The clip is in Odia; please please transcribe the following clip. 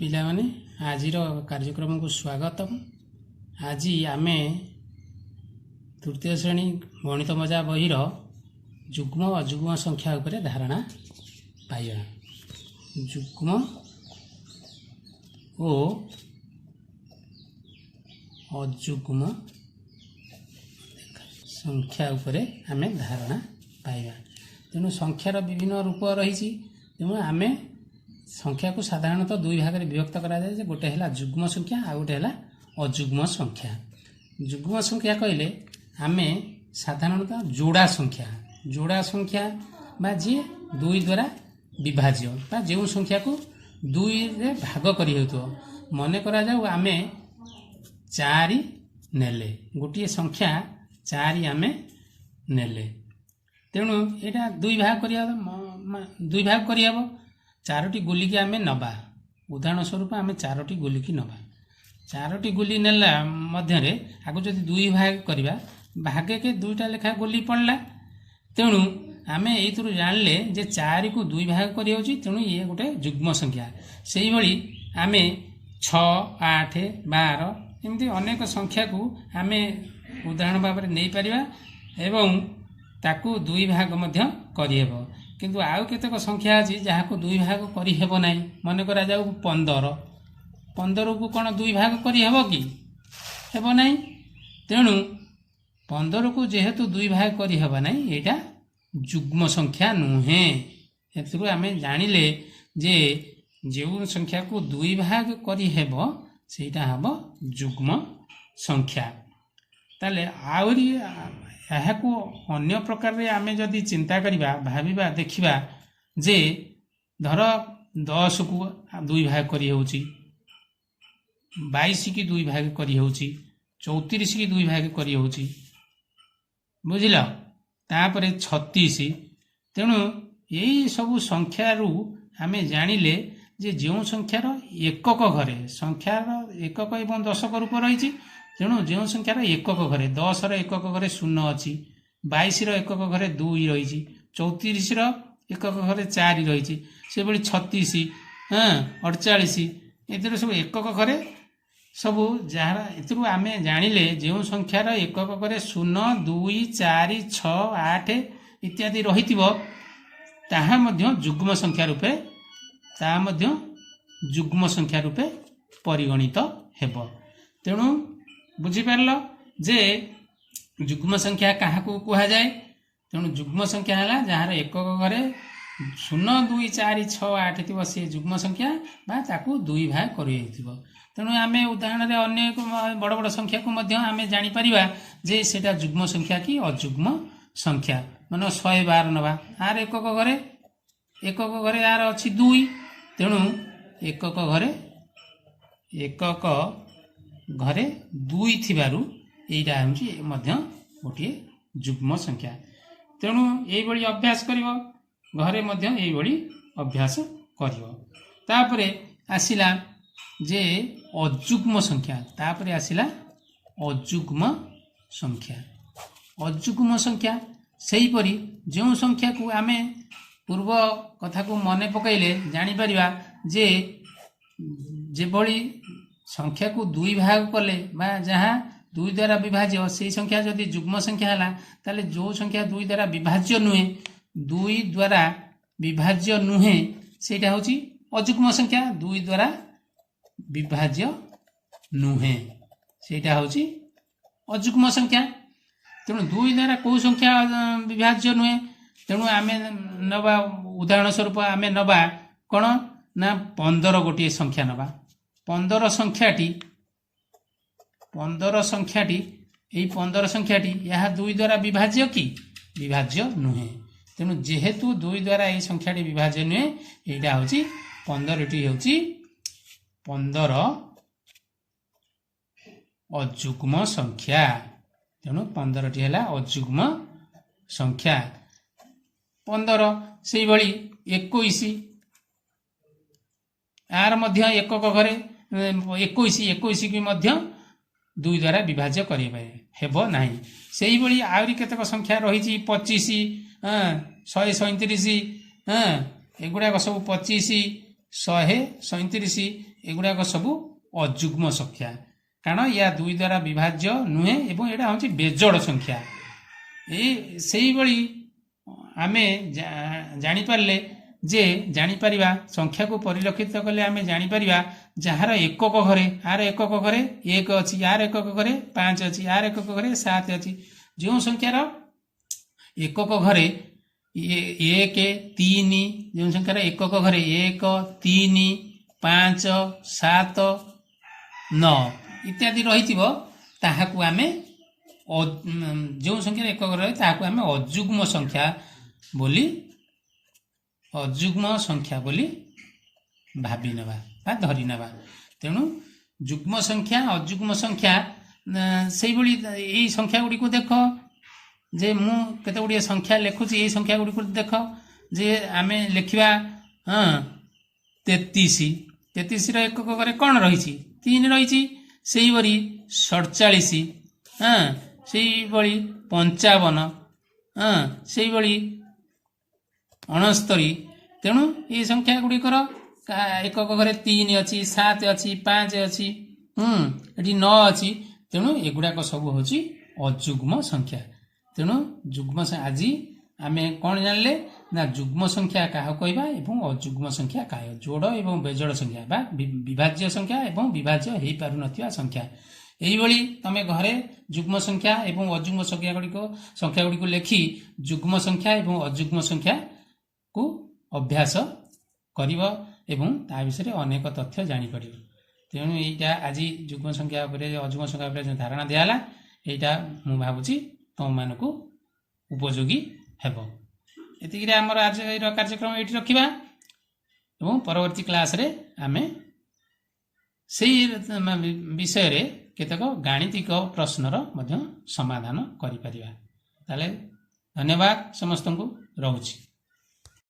ପିଲାମାନେ ଆଜିର କାର୍ଯ୍ୟକ୍ରମକୁ ସ୍ୱାଗତମ। ଆଜି ଆମେ ତୃତୀୟ ଶ୍ରେଣୀ ଗଣିତ ମଜା ବହିର ଯୁଗ୍ମ ଅଯୁଗ୍ମ ସଂଖ୍ୟା ଉପରେ ଧାରଣା ପାଇବା। ଯୁଗ୍ମ ଓ ଅଯୁଗ୍ମ ସଂଖ୍ୟା ଉପରେ ଆମେ ଧାରଣା ପାଇବା। ତେଣୁ ସଂଖ୍ୟାର ବିଭିନ୍ନ ରୂପ ରହିଛି। ତେଣୁ ଆମେ ସଂଖ୍ୟାକୁ ସାଧାରଣତଃ ଦୁଇ ଭାଗରେ ବିଭକ୍ତ କରାଯାଏ ଯେ ଗୋଟେ ହେଲା ଯୁଗ୍ମ ସଂଖ୍ୟା ଆଉ ଗୋଟେ ହେଲା ଅଯୁଗ୍ମ ସଂଖ୍ୟା। ଯୁଗ୍ମ ସଂଖ୍ୟା କହିଲେ ଆମେ ସାଧାରଣତଃ ଯୋଡ଼ା ସଂଖ୍ୟା ବା ଯିଏ ଦୁଇ ଦ୍ୱାରା ବିଭାଜ୍ୟ ବା ଯେଉଁ ସଂଖ୍ୟାକୁ ଦୁଇରେ ଭାଗ କରି ହେଉଥିବ। ମନେ କରାଯାଉ ଆମେ 4 ନେଲେ, ଗୋଟିଏ ସଂଖ୍ୟା 4 ଆମେ ନେଲେ, ତେଣୁ ଏଇଟା ଦୁଇ ଭାଗ କରିହେବ। 4ଟି ଗୁଲିକି ଆମେ ନେବା। ଉଦାହରଣ ସ୍ୱରୂପ ଆମେ 4ଟି ଗୁଲିକି ନେବା। 4ଟି ଗୁଲି ନେଲା ମଧ୍ୟରେ ଆକୁ ଯଦି ଦୁଇ ଭାଗ କରିବା, ଭାଗକେ 2ଟା ଲେଖା ଗୁଲି ପଡ଼ିଲା। ତେଣୁ ଆମେ ଏଇଥିରୁ ଜାଣିଲେ ଯେ 4କୁ ଦୁଇ ଭାଗ କରିହେଉଛି, ତେଣୁ ଇଏ ଗୋଟେ ଯୁଗ୍ମ ସଂଖ୍ୟା। ସେଇଭଳି ଆମେ 6, 8, 12 ଏମିତି ଅନେକ ସଂଖ୍ୟାକୁ ଆମେ ଉଦାହରଣ ଭାବରେ ନେଇପାରିବା ଏବଂ ତାକୁ ଦୁଇ ଭାଗ ମଧ୍ୟ କରିହେବ। କିନ୍ତୁ ଆଉ କେତେକ ସଂଖ୍ୟା ଅଛି ଯାହାକୁ ଦୁଇ ଭାଗ କରିହେବ ନାହିଁ। ମନେ କରାଯାଉ 15କୁ କ'ଣ ଦୁଇ ଭାଗ କରିହେବ କି? ହେବ ନାହିଁ। ତେଣୁ 15କୁ ଯେହେତୁ ଦୁଇ ଭାଗ କରିହେବ ନାହିଁ, ଏଇଟା ଯୁଗ୍ମ ସଂଖ୍ୟା ନୁହେଁ। ଏଥିରୁ ଆମେ ଜାଣିଲେ ଯେ ଯେଉଁ ସଂଖ୍ୟାକୁ ଦୁଇ ଭାଗ କରିହେବ ସେଇଟା ହେବ ଯୁଗ୍ମ ସଂଖ୍ୟା। ତାହେଲେ ଆହୁରି ଏହାକୁ ଅନ୍ୟ ପ୍ରକାରରେ ଆମେ ଯଦି ଚିନ୍ତା କରିବା, ଭାବିବା, ଦେଖିବା ଯେ ଧର 10କୁ ଦୁଇ ଭାଗ କରିହେଉଛି, 22କି ଦୁଇ ଭାଗ କରିହେଉଛି, 34କି ଦୁଇ ଭାଗ କରିହେଉଛି, ବୁଝିଲ? ତାପରେ 36। ତେଣୁ ଏଇ ସବୁ ସଂଖ୍ୟାରୁ ଆମେ ଜାଣିଲେ ଯେ ଯେଉଁ ସଂଖ୍ୟାର ଏକକ ଘରେ, ସଂଖ୍ୟାର ଏକକ ଏବଂ ଦଶକ ରୂପ ରହିଛି। ତେଣୁ ଯେଉଁ ସଂଖ୍ୟାର ଏକକ ଘରେ, 10ର ଏକକ ଘରେ 0 ଅଛି, 22ର ଏକକ ଘରେ 2 ରହିଛି, 34ର ଏକକ ଘରେ 4 ରହିଛି, ସେଭଳି 36, 48 ଏଥିରେ ସବୁ ଏକକ ଘରେ ସବୁ ଯାହାର। ଏଥିରୁ ଆମେ ଜାଣିଲେ ଯେଉଁ ସଂଖ୍ୟାର ଏକକ ଘରେ 0, 2, 4, 6, 8 ଇତ୍ୟାଦି ରହିଥିବ ତାହା ମଧ୍ୟ ଯୁଗ୍ମ ସଂଖ୍ୟା ରୂପେ ପରିଗଣିତ ହେବ। ତେଣୁ ବୁଝିପାରିଲ ଯେ ଯୁଗ୍ମ ସଂଖ୍ୟା କାହାକୁ କୁହାଯାଏ? ତେଣୁ ଯୁଗ୍ମ ସଂଖ୍ୟା ହେଲା ଯାହାର ଏକକ ଘରେ 0, 2, 4, 6, 8 ଥିବ, ସେ ଯୁଗ୍ମ ସଂଖ୍ୟା ବା ତାକୁ ଦୁଇ ଭାଗ କରିହେଇଥିବ। ତେଣୁ ଆମେ ଉଦାହରଣରେ ଅନେକ ବଡ଼ ବଡ଼ ସଂଖ୍ୟାକୁ ମଧ୍ୟ ଆମେ ଜାଣିପାରିବା ଯେ ସେଇଟା ଯୁଗ୍ମ ସଂଖ୍ୟା କି ଅଯୁଗ୍ମ ସଂଖ୍ୟା। ମାନେ 112 ନେବା, ଆର ଏକକ ଘରେ ଆର ଅଛି 2, ତେଣୁ ଏକକ ଘରେ 2 ଥିବାରୁ ଏଇଟା ହେଉଛି ମଧ୍ୟ ଗୋଟିଏ ଯୁଗ୍ମ ସଂଖ୍ୟା। ତେଣୁ ଏଇଭଳି ଅଭ୍ୟାସ କରିବ, ଘରେ ମଧ୍ୟ ଏଇଭଳି ଅଭ୍ୟାସ କରିବ। ତାପରେ ଆସିଲା ଯେ ଅଯୁଗ୍ମ ସଂଖ୍ୟା। ତାପରେ ଆସିଲା ଅଯୁଗ୍ମ ସଂଖ୍ୟା। ସେହିପରି ଯେଉଁ ସଂଖ୍ୟାକୁ ଆମେ ପୂର୍ବ କଥାକୁ ମନେ ପକାଇଲେ ଜାଣିପାରିବା ଯେ ଯେଭଳି ସଂଖ୍ୟାକୁ ଦୁଇ ଭାଗ କଲେ ବା ଯାହା 2 ଦ୍ୱାରା ବିଭାଜ୍ୟ, ସେଇ ସଂଖ୍ୟା ଯଦି ଯୁଗ୍ମ ସଂଖ୍ୟା ହେଲା, ତାହେଲେ ଯେଉଁ ସଂଖ୍ୟା 2 ଦ୍ୱାରା ବିଭାଜ୍ୟ ନୁହେଁ ସେଇଟା ହେଉଛି ଅଯୁଗ୍ମ ସଂଖ୍ୟା। 2 ଦ୍ୱାରା ବିଭାଜ୍ୟ ନୁହେଁ ସେଇଟା ହେଉଛି ଅଯୁଗ୍ମ ସଂଖ୍ୟା। ତେଣୁ 2 ଦ୍ୱାରା କେଉଁ ସଂଖ୍ୟା ବିଭାଜ୍ୟ ନୁହେଁ? ତେଣୁ ଆମେ ନେବା ଉଦାହରଣ ସ୍ୱରୂପ ଆମେ ନେବା କ'ଣ ନା 15 ଗୋଟିଏ ସଂଖ୍ୟା ନେବା। 15 ସଂଖ୍ୟାଟି ଏଇ 15 ସଂଖ୍ୟାଟି ଏହା 2 ଦ୍ୱାରା ବିଭାଜ୍ୟ କି? ବିଭାଜ୍ୟ ନୁହେଁ। ତେଣୁ ଯେହେତୁ 2 ଦ୍ୱାରା ଏଇ ସଂଖ୍ୟାଟି ବିଭାଜ୍ୟ ନୁହେଁ, ଏଇଟା ହେଉଛି 15ଟି ହେଉଛି 15 ଅଯୁଗ୍ମ ସଂଖ୍ୟା। ତେଣୁ 15ଟି ହେଲା ଅଯୁଗ୍ମ ସଂଖ୍ୟା। 15 ସେଇଭଳି 21, ଆର ମଧ୍ୟ ଏକକ ଘରେ 21କି ମଧ୍ୟ 2 ଦ୍ୱାରା ବିଭାଜ୍ୟ ହେବ ନାହିଁ। ସେଇଭଳି ଆହୁରି କେତେକ ସଂଖ୍ୟା ରହିଛି 25, 137, ଏଗୁଡ଼ାକ ସବୁ 25, 137 ଏଗୁଡ଼ାକ ସବୁ ଅଯୁଗ୍ମ ସଂଖ୍ୟା, କାରଣ ୟା 2 ଦ୍ୱାରା ବିଭାଜ୍ୟ ନୁହେଁ ଏବଂ ଏଇଟା ହେଉଛି ବେଜୋଡ଼ ସଂଖ୍ୟା। ସେଇଭଳି ଆମେ ଜାଣିପାରିଲେ ଯେ ଜାଣିପାରିବା ସଂଖ୍ୟାକୁ ପରିଲକ୍ଷିତ କଲେ ଆମେ ଜାଣିପାରିବା ଯାହାର ଏକକ ଘରେ ଆର ଏକକ ଘରେ 1 ଅଛି, ଆର ଏକକ ଘରେ 5 ଅଛି, ଆର ଏକକ ଘରେ 7 ଅଛି। ଯେଉଁ ସଂଖ୍ୟାର ଏକକ ଘରେ 1 3, ଯେଉଁ ସଂଖ୍ୟାର ଏକକ ଘରେ 1 3 5 7 9 ଇତ୍ୟାଦି ରହିଥିବ ତାହାକୁ ଆମେ ଯେଉଁ ସଂଖ୍ୟାର ଏକକ ରହେ ତାହାକୁ ଆମେ ଅଯୁଗ୍ମ ସଂଖ୍ୟା ବୋଲି ଭାବି ନେବା ବା ଧରି ନେବା। ତେଣୁ ଯୁଗ୍ମ ସଂଖ୍ୟା ଅଯୁଗ୍ମ ସଂଖ୍ୟା ସେଇଭଳି ଏଇ ସଂଖ୍ୟା ଗୁଡ଼ିକୁ ଦେଖ ଯେ ମୁଁ କେତେ ଗୁଡ଼ିଏ ସଂଖ୍ୟା ଲେଖୁଛି, ଏଇ ସଂଖ୍ୟା ଗୁଡ଼ିକୁ ଦେଖ ଯେ ଆମେ ଲେଖିବା 33 ର ଏକକ ଘରେ କ'ଣ ରହିଛି 3 ରହିଛି। ସେଇଭଳି 47, ସେଇଭଳି 55, ସେଇଭଳି 69। ତେଣୁ ଏଇ ସଂଖ୍ୟା ଗୁଡ଼ିକର ଏକକ ଘରେ 3 ଅଛି, 7 ଅଛି, 5 ଅଛି, ଏଠି 9 ଅଛି। ତେଣୁ ଏଗୁଡ଼ାକ ସବୁ ହେଉଛି ଅଯୁଗ୍ମ ସଂଖ୍ୟା। ତେଣୁ ଆଜି ଆମେ କ'ଣ ଜାଣିଲେ ନା ଯୁଗ୍ମ ସଂଖ୍ୟା କାହାକୁ କହିବା ଏବଂ ଅଯୁଗ୍ମ ସଂଖ୍ୟା କାହା, ଯୋଡ଼ ଏବଂ ବେଜୋଡ଼ ସଂଖ୍ୟା ବା ବିଭାଜ୍ୟ ସଂଖ୍ୟା ଏବଂ ବିଭାଜ୍ୟ ହେଇପାରୁନଥିବା ସଂଖ୍ୟା। ଏଇଭଳି ତମେ ଘରେ ଯୁଗ୍ମ ସଂଖ୍ୟା ଏବଂ ଅଯୁଗ୍ମ ସଂଖ୍ୟା ଗୁଡ଼ିକୁ ଲେଖି ଯୁଗ୍ମ ସଂଖ୍ୟା ଏବଂ ଅଯୁଗ୍ମ ସଂଖ୍ୟାକୁ ଅଭ୍ୟାସ କରିବ ଏବଂ ତା ବିଷୟରେ ଅନେକ ତଥ୍ୟ ଜାଣିପାରିବ। ତେଣୁ ଏଇଟା ଆଜି ଯୁଗ୍ମ ସଂଖ୍ୟା ଉପରେ ଅଯୁଗ୍ମ ସଂଖ୍ୟା ଉପରେ ଯେଉଁ ଧାରଣା ଦିଆହେଲା ଏଇଟା ମୁଁ ଭାବୁଛି ତୁମମାନଙ୍କୁ ଉପଯୋଗୀ ହେବ। ଏତିକିରେ ଆମର ଆଜିର କାର୍ଯ୍ୟକ୍ରମ ଏଇଠି ରଖିବା ଏବଂ ପରବର୍ତ୍ତୀ କ୍ଲାସରେ ଆମେ ସେଇ ବିଷୟରେ କେତେକ ଗାଣିତିକ ପ୍ରଶ୍ନର ମଧ୍ୟ ସମାଧାନ କରିପାରିବା। ତାହେଲେ ଧନ୍ୟବାଦ ସମସ୍ତଙ୍କୁ, ରହୁଛି।